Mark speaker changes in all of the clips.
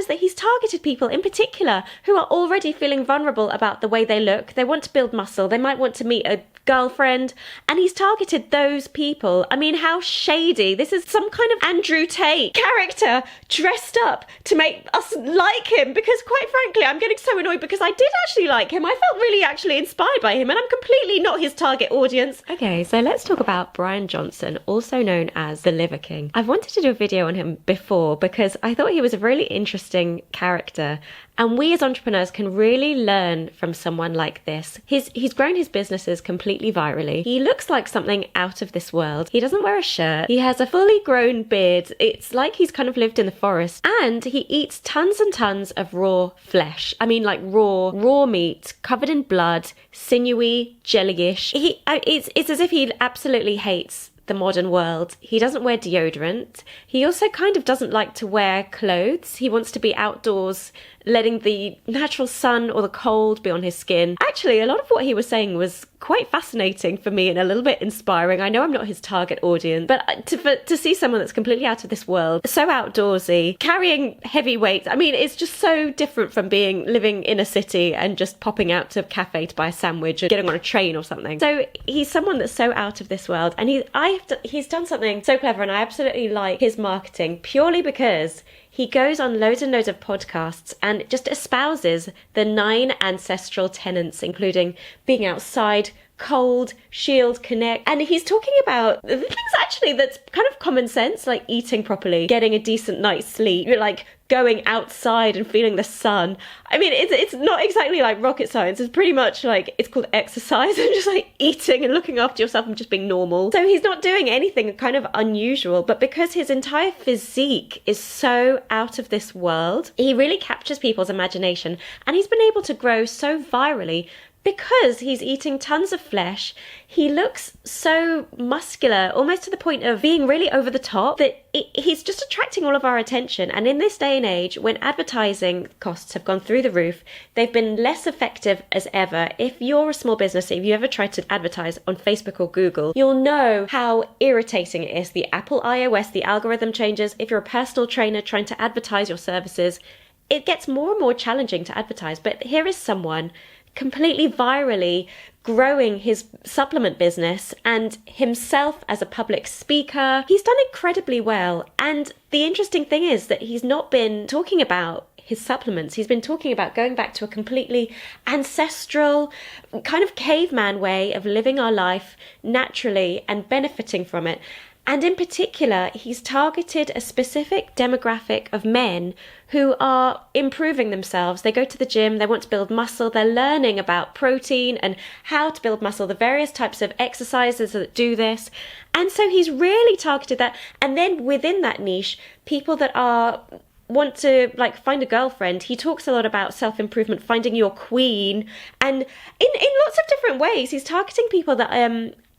Speaker 1: knows that he's targeted people in particular who are already feeling vulnerable about the way they look. They want to build muscle. They might want to meet a girlfriend, and he's targeted those people. I mean, how shady. This is some kind of Andrew Tate character dressed up to make us like him, because quite frankly, I'm getting so annoyed because I did actually like him. I felt really actually inspired by him, and I'm completely not his target audience. Okay, so let's talk about Brian Johnson, also known as the Liver King. I've wanted to do a video on him before because I thought he was a really interesting character, and we as entrepreneurs can really learn from someone like this. He's grown his businesses completely virally. He looks like something out of this world. He doesn't wear a shirt. He has a fully grown beard. It's like he's kind of lived in the forest. And he eats tons and tons of raw flesh. I mean, like raw meat, covered in blood, sinewy, jellyish. It's as if he absolutely hates the modern world. He doesn't wear deodorant. He also kind of doesn't like to wear clothes. He wants to be outdoors, letting the natural sun or the cold be on his skin. Actually, a lot of what he was saying was quite fascinating for me and a little bit inspiring. I know I'm not his target audience, but to see someone that's completely out of this world, so outdoorsy, carrying heavy weights, I mean, it's just so different from living in a city and just popping out to a cafe to buy a sandwich or getting on a train or something. So he's someone that's so out of this world, and he's done something so clever, and I absolutely like his marketing purely because he goes on loads and loads of podcasts and just espouses the 9 ancestral tenets, including being outside, cold, shield, connect. And he's talking about the things actually that's kind of common sense, like eating properly, getting a decent night's sleep, like going outside and feeling the sun. I mean, it's not exactly like rocket science. It's pretty much like, it's called exercise and just like eating and looking after yourself and just being normal. So he's not doing anything kind of unusual, but because his entire physique is so out of this world, he really captures people's imagination, and he's been able to grow so virally because he's eating tons of flesh. He looks so muscular, almost to the point of being really over the top, that he's just attracting all of our attention. And in this day and age, when advertising costs have gone through the roof, they've been less effective as ever. If you're a small business, if you ever tried to advertise on Facebook or Google, you'll know how irritating it is. The Apple iOS, the algorithm changes. If you're a personal trainer trying to advertise your services, it gets more and more challenging to advertise. But here is someone completely virally growing his supplement business and himself as a public speaker. He's done incredibly well. And the interesting thing is that he's not been talking about his supplements. He's been talking about going back to a completely ancestral, kind of caveman way of living our life naturally and benefiting from it. And in particular, he's targeted a specific demographic of men who are improving themselves. They go to the gym, they want to build muscle, they're learning about protein and how to build muscle, the various types of exercises that do this. And so he's really targeted that. And then within that niche, people that want to like find a girlfriend. He talks a lot about self-improvement, finding your queen, and in lots of different ways. He's targeting people that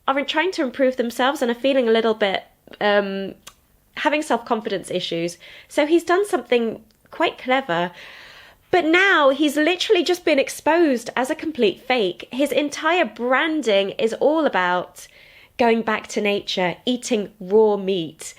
Speaker 1: are trying to improve themselves and are feeling a little bit having self-confidence issues. So he's done something quite clever. But now he's literally just been exposed as a complete fake. His entire branding is all about going back to nature, eating raw meat,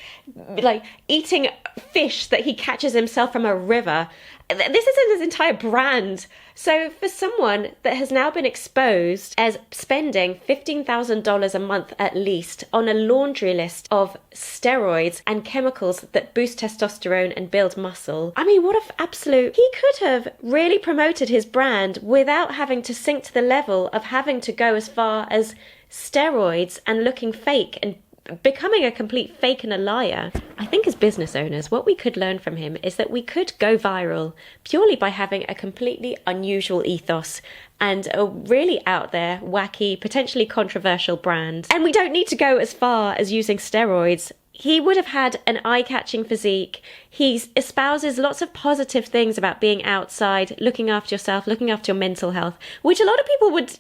Speaker 1: like eating fish that he catches himself from a river. This is his entire brand. So for someone that has now been exposed as spending $15,000 a month at least on a laundry list of steroids and chemicals that boost testosterone and build muscle, I mean, what an absolute... He could have really promoted his brand without having to sink to the level of having to go as far as steroids and looking fake and becoming a complete fake and a liar. I think as business owners, what we could learn from him is that we could go viral purely by having a completely unusual ethos and a really out there, wacky, potentially controversial brand. And we don't need to go as far as using steroids. He would have had an eye-catching physique. He espouses lots of positive things about being outside, looking after yourself, looking after your mental health, which a lot of people would,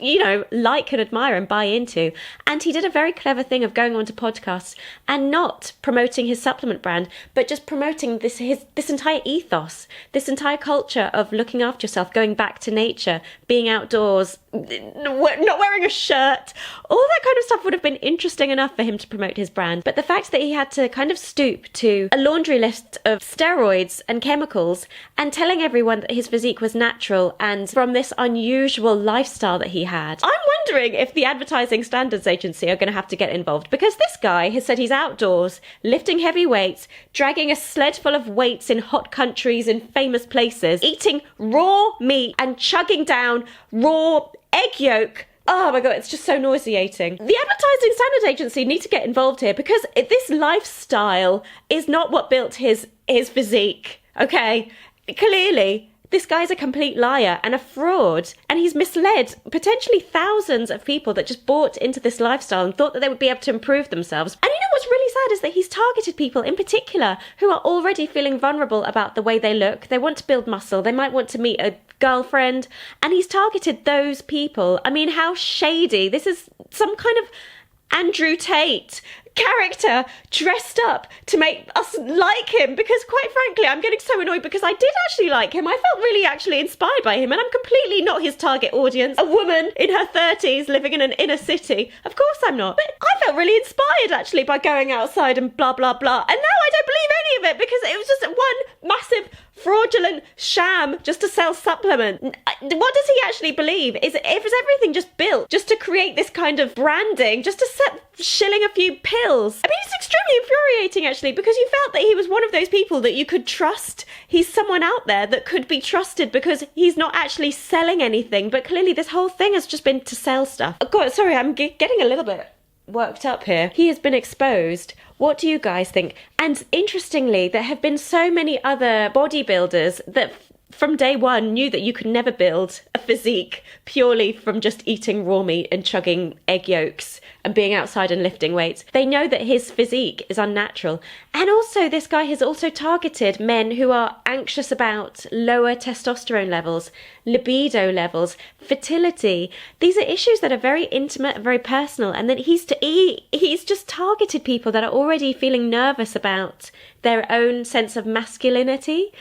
Speaker 1: like and admire and buy into. And he did a very clever thing of going onto podcasts and not promoting his supplement brand, but just promoting this entire ethos, this entire culture of looking after yourself, going back to nature, being outdoors, not wearing a shirt. All that kind of stuff would have been interesting enough for him to promote his brand. But the fact that he had had to kind of stoop to a laundry list of steroids and chemicals and telling everyone that his physique was natural and from this unusual lifestyle that he had. I'm wondering if the Advertising Standards Agency are going to have to get involved, because this guy has said he's outdoors, lifting heavy weights, dragging a sled full of weights in hot countries in famous places, eating raw meat and chugging down raw egg yolk. Oh my God, it's just so nauseating. The Advertising Standards Agency need to get involved here, because this lifestyle is not what built his physique, okay? Clearly, this guy's a complete liar and a fraud, and he's misled potentially thousands of people that just bought into this lifestyle and thought that they would be able to improve themselves. And you know what's really sad is that he's targeted people in particular who are already feeling vulnerable about the way they look. They want to build muscle. They might want to meet a girlfriend, and he's targeted those people. I mean, how shady. This is some kind of Andrew Tate character dressed up to make us like him, because quite frankly I'm getting so annoyed, because I did actually like him. I felt really actually inspired by him, and I'm completely not his target audience. A woman in her 30s living in an inner city. Of course I'm not. But I felt really inspired actually by going outside and blah blah blah, and now I don't believe any of it, because it was just one massive fraudulent sham just to sell supplement. What does he actually believe? Is everything just built just to create this kind of branding, just to set shilling a few pills? I mean, it's extremely infuriating actually, because you felt that he was one of those people that you could trust. He's someone out there that could be trusted because he's not actually selling anything, but clearly this whole thing has just been to sell stuff. Oh God, sorry, I'm getting a little bit worked up here. He has been exposed. What do you guys think? And interestingly, there have been so many other bodybuilders that from day one knew that you could never build a physique purely from just eating raw meat and chugging egg yolks and being outside and lifting weights. They know that his physique is unnatural. And also, this guy has also targeted men who are anxious about lower testosterone levels, libido levels, fertility. These are issues that are very intimate and very personal, and that he's just targeted people that are already feeling nervous about their own sense of masculinity.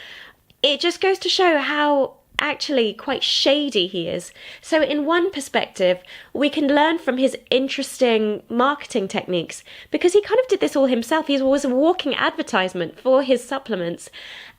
Speaker 1: It just goes to show how actually quite shady he is. So in one perspective, we can learn from his interesting marketing techniques, because he kind of did this all himself. He was a walking advertisement for his supplements.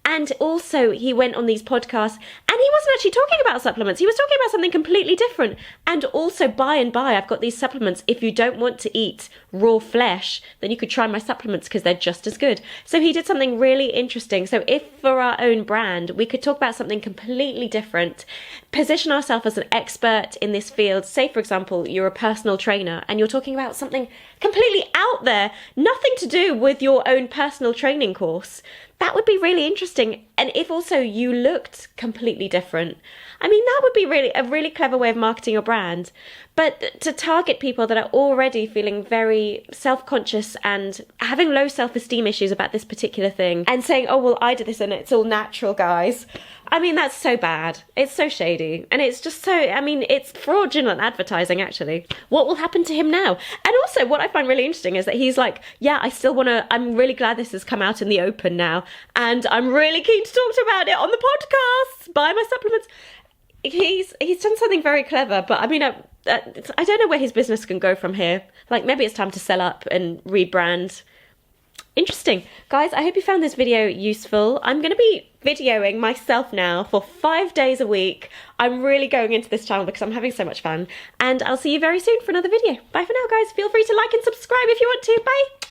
Speaker 1: And also he went on these podcasts, and he wasn't actually talking about supplements. He was talking about something completely different. And also, by and by, I've got these supplements. If you don't want to eat raw flesh, then you could try my supplements because they're just as good. So he did something really interesting. So if for our own brand, we could talk about something completely different, position ourselves as an expert in this field. Say, for example, you're a personal trainer and you're talking about something completely out there, nothing to do with your own personal training course. That would be really interesting. And if also you looked completely different, I mean, that would be really a really clever way of marketing your brand. But to target people that are already feeling very self-conscious and having low self-esteem issues about this particular thing, and saying, oh, well, I did this and it's all natural, guys. I mean, that's so bad. It's so shady. And it's just so, I mean, it's fraudulent advertising, actually. What will happen to him now? And also, what I find really interesting is that he's like, yeah, I still want to, I'm really glad this has come out in the open now. And I'm really keen to talk about it on the podcast. Buy my supplements. He's done something very clever, but I mean, I don't know where his business can go from here. Like, maybe it's time to sell up and rebrand. Interesting. Guys, I hope you found this video useful. I'm going to be videoing myself now for 5 days a week. I'm really going into this channel because I'm having so much fun. And I'll see you very soon for another video. Bye for now, guys. Feel free to like and subscribe if you want to. Bye.